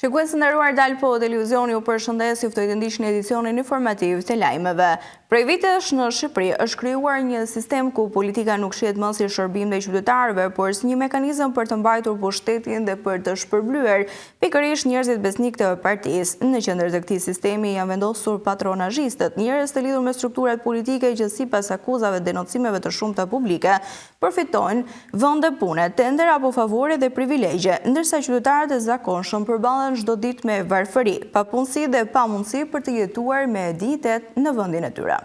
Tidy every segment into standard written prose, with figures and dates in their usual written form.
Shikues të nderuar, Dalpo Televizioni ju përshëndes, ju ftoj të ndiqni edicionin informativ të lajmeve. Prej vitesh në Shqipëri është krijuar një sistem ku politika nuk shihet më si shërbim ndaj qytetarëve, por si një mekanizëm për të mbajtur pushtetin dhe për të shpërblyer pikërisht njerëzit besnik të partisë. Në qendër të këtij sistemi janë vendosur patronazhistët, njerëz të lidhur me strukturat politike që sipas akuzave dhe denocimeve të shumta publike përfitojnë vende pune, tender apo favore dhe privilegje, ndërsa qytetarët e zakonshëm përballen çdo ditë me varfëri, papunësi dhe pamundësi për të jetuar me dinjitet në vendin e tyre.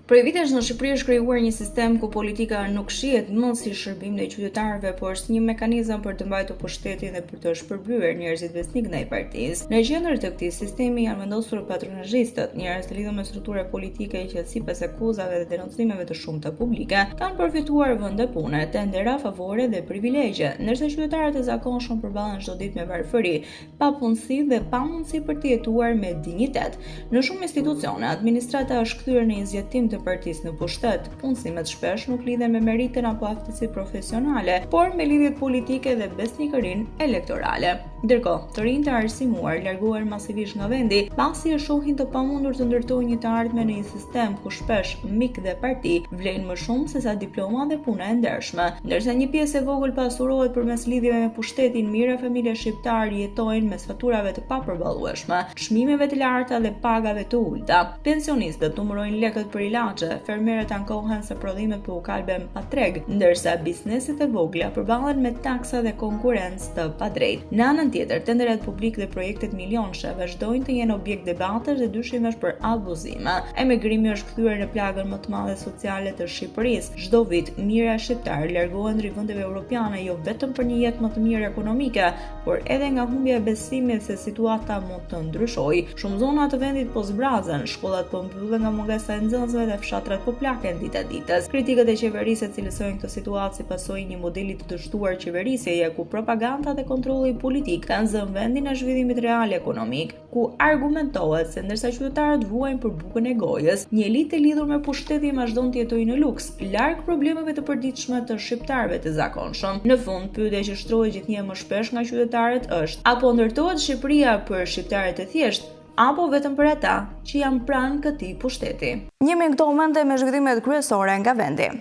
Prej vitesh në Shqipëri është krijuar një sistem ku politika nuk shihet më si shërbim ndaj qytetarëve, por si një mekanizëm për të mbajtur pushtetin dhe për të shpërblyer njerëzit besnik ndaj partisë. Në qendër të këtij sistemi janë vendosur patronazhistët, njerëz të lidhur me struktura politike që sipas akuzave dhe denocimeve të shumta publike kanë përfituar vende pune, tendera, favore dhe privilegje, ndërsa qytetarët e zakonshëm përballen çdo ditë me varfëri, papunësi dhe pamundësi për të jetuar me dinjitet. Në shumë institucione, administrata është kthyer në injektim të partisë në pushtet. Punësimet shpesh nuk lidhen me meritën apo aftësi profesionale, por me lidhjet politike dhe besnikërinë elektorale. Ndërkohë, të rinjtë të arsimuar largohen masivisht nga vendi, pasi e shohin të pamundur të ndërtojnë një të ardhme në një sistem ku shpesh mik dhe parti vlen më shumë se sa diploma dhe puna e ndershme. Ndërsa një pjesë e vogël pasurohet përmes lidhjeve me pushtetin, mijëra familje shqiptare jetojnë mes faturave të papërballueshme, çmimeve të larta dhe pagave të ulta. Pensionistët numërojnë lekët për ilaçe, fermerët ankohen se prodhimet po u kalben pa treg, ndërsa bizneset e vogla përballen me taksa dhe konkurrencë të padrejtë. Në anën tjetër, tenderet publik dhe projektet milionshë vazhdojnë të jenë objekt debatesh dhe dyshimesh për abuzime. Emigrimi është kthyer në plagën më të madhe sociale të Shqipërisë. Çdo vit mijëra shqiptarë largohen ndër vendeve europiane jo vetëm për një jetë më të mirë ekonomike, por edhe nga humbja e besimit se situata mund të ndryshojë. Shumë zona të vendit po zbrazen, shkollat po mbyllen nga mungesa e nxënësve dhe fshatrat po plaken dita ditës. Kritikët e qeverisë cilësojnë këtë situatë si pasojë një modeli të dështuar qeverisjeje ku propaganda dhe kontrolli politik kanë zënë vendin e zhvillimit real ekonomik, ku argumentohet se ndërsa qytetarët vuajnë për bukën e gojës, një elitë e lidhur me pushtetin vazhdon të jetojë në luks, larg problemeve të përditshme të shqiptarëve të zakonshëm. Në fund, pyetja që shtrohet gjithnjë më shpesh nga qytetarët është: apo ndërtohet Shqipëria për shqiptarët e thjeshtë, apo vetëm për ata që janë pranë këtij pushteti? Jemi në këto momente me zhvillimet kryesore nga vendi.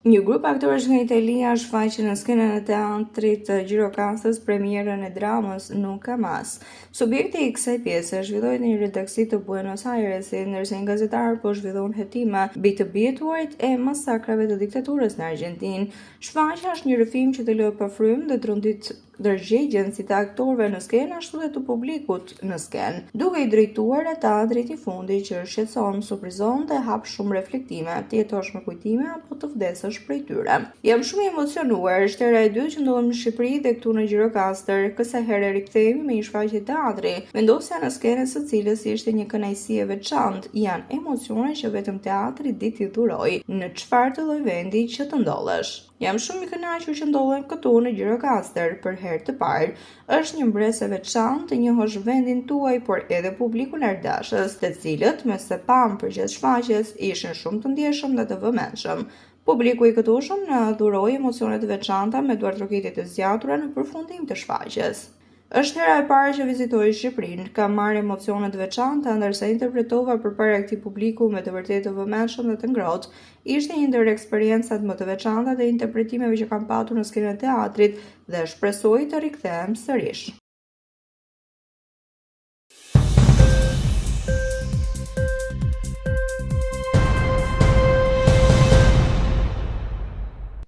Një grup aktorësh nga Italia shfaqi në skenën e teatrit të Gjirokastës premierën e dramës Nuk ka mas. Subjekti i kësaj pjese zhvillohet në një redaksi të Buenos Airesit, ndërsa një gazetar po zhvillon hetime mbi të bietuarit e masakrave të diktaturës në Argjentinë. Shfaqja është një rrëfim që të lë pa frymë dhe trondit ndërgjegjen si të aktorëve në skenë ashtu dhe të publikut në skenë, duke i drejtuar teatrit i fundit që shqetëson, surprizon dhe hap shumë reflektime, të jetosh me kujtime apo të vdesësh prej tyre. Jam shumë emocionuar, është hera e dytë që ndodhem në Shqipëri dhe këtu në Gjirokastër. Kësaj herë rikthehemi me një shfaqje teatri, vendosja në skenën së cilës ishte një kënaqësi e veçantë. Janë emocione që vetëm teatri ditë t'i dhuroj, në çfarë të lloj vendi që të ndodhesh. Jam shumë i kënaqur që ndodhem këtu në Gjirokastër për herë të parë. Është një mbresë e veçantë të njohësh vendin tuaj, por edhe publikun ardashës, të cilët me se pam përgjatë shfaqjes ishin shumë të ndjeshëm dhe të vëmendshëm. Publiku i këtushëm na dhuroi emocione të veçanta me duartrokitje të zgjatura në përfundim të shfaqjes. Është hera e parë që vizitoj Shqipërinë, kam marrë emocione të veçanta ndërsa interpretova përpara këtij publiku me të vërtetë të vëmendshëm dhe të ngrohtë. Ishte një ndër eksperiencat më të veçanta të interpretimeve që kam patur në skenën e teatrit dhe shpresoj të rikthehem sërish.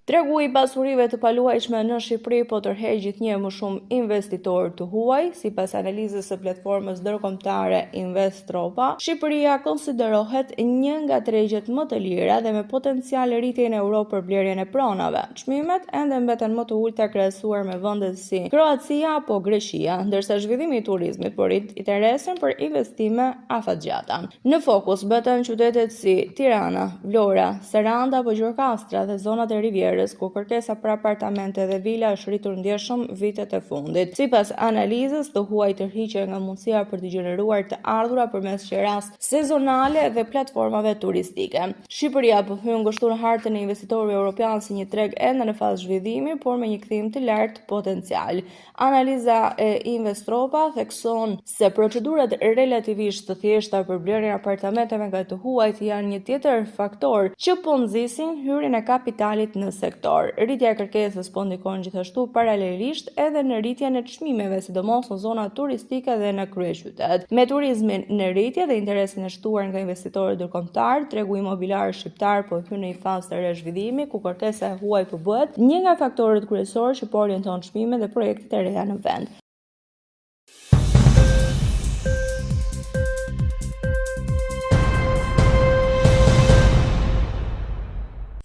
Tregu i pasurive të paluajshme në Shqipëri po tërheq gjithnjë më shumë investitorë të huaj. Sipas analizës së platformës ndërkombëtare Investropa, Shqipëria konsiderohet një nga tregjet më të lira dhe me potencial rritje në Europë për blerjen e pronave. Çmimet ende mbeten më të ulta krahasuar me vende si Kroacia apo Greqia, ndërsa zhvillimi i turizmit po rrit interesin për investime afatgjata. Në fokus bëten qytetet si Tirana, Vlora, Saranda apo Gjirokastra dhe zonat e Rivierës verës, ku kërkesa për apartamente dhe vila është rritur ndjeshëm vitet e fundit. Sipas analizës, të huaj tërhiqe nga mundësia për të gjeneruar të ardhura përmes qeras sezonale dhe platformave turistike. Shqipëria po hyn ngushtur në hartën e investitorëve europian si një treg ende në fazë zhvillimi, por me një kthim të lartë potencial. Analiza e Investropa thekson se procedurat relativisht të thjeshta për blerjen e apartamenteve nga të huajt janë një tjetër faktor që po nxisin hyrjen e kapitalit në sektor. Rritja e kërkesës po ndikon gjithashtu paralelisht edhe në rritjen e çmimeve, sidomos në zonat turistike dhe në kryeqytet. Me turizmin në rritje dhe interesin e shtuar nga investitorët ndërkombëtar, tregu imobiliar shqiptar po hyn në një fazë të rezhvillimi, ku kërkesa e huaj po bëhet një nga faktorët kryesorë që po orienton çmimet dhe projektet e reja në vend.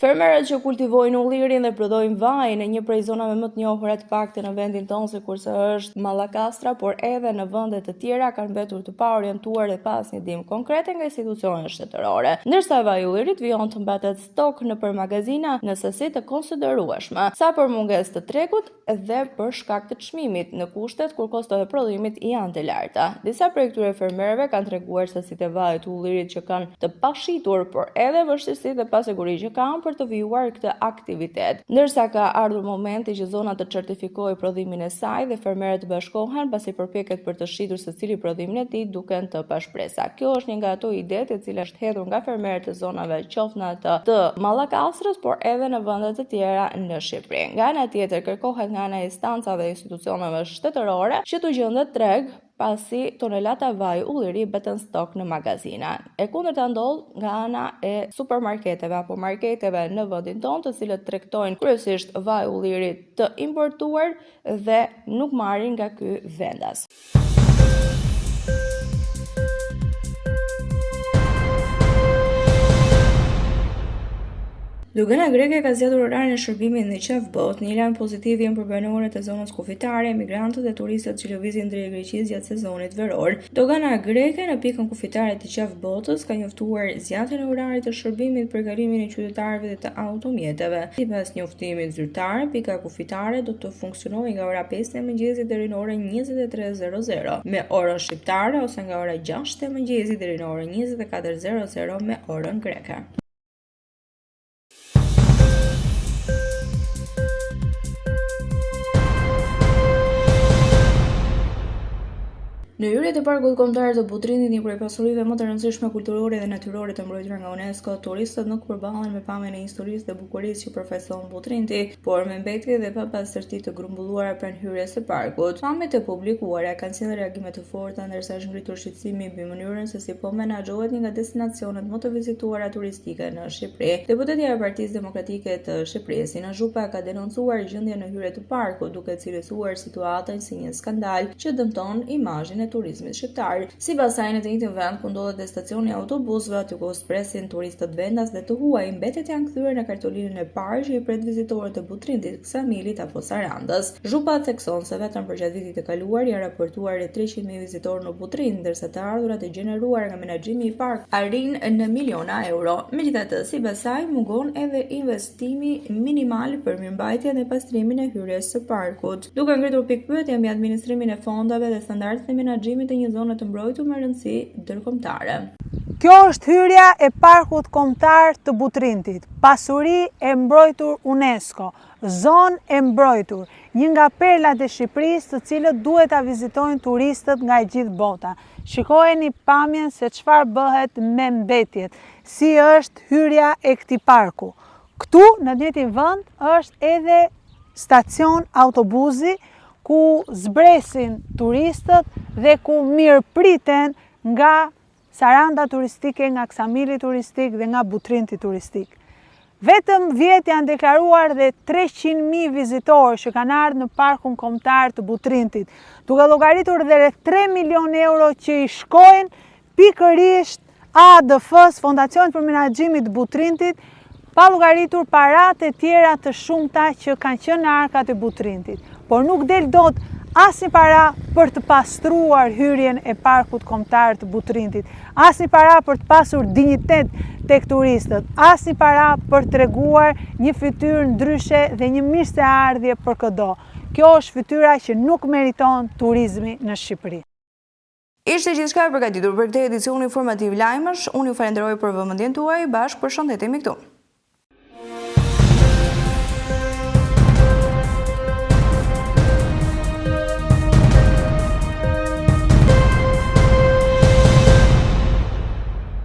Fermerët që kultivojnë ullirin dhe prodhojnë vaj në një prej zonave më të njohura të paktën në vendin tonë, sikurse është Mallakastra, por edhe në vende të tjera, kanë mbetur të paorientuar dhe pas një ndihmë konkrete nga institucionet shtetërore. Ndërsa vaji i ullirit vijon të mbatet stok nëpër magazina në sasi të konsiderueshme, sa për mungesë të tregut dhe për shkak të çmimit në kushtet kur kostot e prodhimit janë të larta. Disa prej këtyre fermerëve kanë treguar sasitë e vajit të ullirit që kanë të pashitur, por edhe vështirësitë dhe pasiguri që kanë për të vijuar këtë aktivitet. Ndërsa ka ardhur momenti që zona të certifikojë prodhimin e saj dhe fermerët të bashkohen pasi përpjeket për të shitur secili prodhimin e tij duken të pashpresa. Kjo është një nga ato idetë e cila është hedhur nga fermerët e zonave qoftë në atë të Mallakastrës, por edhe në vende të tjera në Shqipëri. Nga ana tjetër kërkohet nga ana e instancave dhe institucioneve shtetërore që të gjendet treg pasi tonelata vaj ulliri beten stok në magazina. E kundërta ndodh nga ana e supermarketeve apo marketeve në vendin tonë, të cilët tregtojnë kryesisht vaj ulliri të importuar dhe nuk marrin nga ky vendas. Dogana greke ka zgjatur orarin e shërbimit në qafbot. Një lajm pozitiv janë për banorët e zonës kufitare, emigrantët dhe turistët që lëvizin drejt Greqisë gjatë sezonit veror. Dogana greke në pikën kufitare të qafbotës ka njoftuar zgjatjen e orarit të shërbimit për kalimin e qytetarëve dhe të automjeteve. Sipas njoftimit zyrtar, pika kufitare do të funksionojë nga ora 5 e mëngjesit deri në orën 23:00 me orën shqiptare ose nga ora 6 e mëngjesit deri në orën 24:00 me orën greke. Në hyrjet e parkut kombëtar të Butrinit, një prej pasurive më të rëndësishme kulturore dhe natyrore të mbrojtura nga UNESCO, turistët nuk përballen me pamjen e historisë dhe bukurisë që përfaqëson Butrinti, por me mbetje dhe pa pastërti të grumbulluara pranë hyrjes së parkut. Pamjet e publikuara kanë sjellë reagime të forta, ndërsa është ngritur shqetësimi mbi mënyrën se si po menaxhohet një nga destinacionet më të vizituara turistike në Shqipëri. Deputetja e Partisë Demokratike të Shqipërisë, Sina Zhupa, ka denoncuar gjendjen në hyrje të parkut, duke cilësuar situatën si një skandal që dëmton imazhin e turizmit shqiptar. Sipas saj, në të njëjtin vend ku ndodhet stacioni i autobusëve, aty ku presin turistët vendas dhe të huaj, mbetet janë kthyer në kartolinën e parë që i pret vizitorët të Butrintit, Ksamilit apo Sarandës. Zhupa thekson se vetëm për gjatë vitit të kaluar janë raportuar 300.000 vizitorë në Butrind, ndërsa të ardhurat e gjeneruara nga menaxhimi i parkut arrin në miliona euro. Megjithatë, sipas saj, mungon edhe investimi minimal për mirëmbajtjen dhe pastrimin e hyrjes së parkut. Duke ngritur pikpyetje mbi administrimin e fondave dhe standardet e menaxhimit e një zone të mbrojtur me rëndësi ndërkombëtare. Kjo është hyrja e parkut kombëtar të Butrintit, pasuri e mbrojtur UNESCO, zonë e mbrojtur, një nga perlat e Shqipërisë të cilët duhet ta vizitojnë turistët nga e gjithë bota. Shikojeni pamjen se çfarë bëhet me mbetjet, si është hyrja e këtij parku. Këtu në të njëjtin vend është edhe stacion autobusi ku zbresin turistët dhe ku mirëpriten nga Saranda turistike, nga Ksamili turistik dhe nga Butrinti turistik. Vetëm vjet janë deklaruar dhe 300.000 vizitorë që kanë ardhur në parkun kombëtar të Butrintit, duke llogaritur dhe rreth 3 milion euro që i shkojnë pikërisht ADF-s, Fondacionit për Menaxhimin të Butrintit, pa llogaritur paratë e tjera të shumta që kanë qenë në arkat e Butrintit. Por nuk del dot asnjë para për të pastruar hyrjen e parkut kombëtar të Butrintit, asnjë para për të pasur dinjitet tek turistët, asnjë para për të treguar një fytyrë ndryshe dhe një mirëseardhje për çdo. Kjo është fytyra që nuk meriton turizmi në Shqipëri. Ishte gjithçka e përgatitur për këtë edicion informativ lajmësh. Unë ju falenderoj për vëmendjen tuaj. Bashkë përshëndetemi këtu.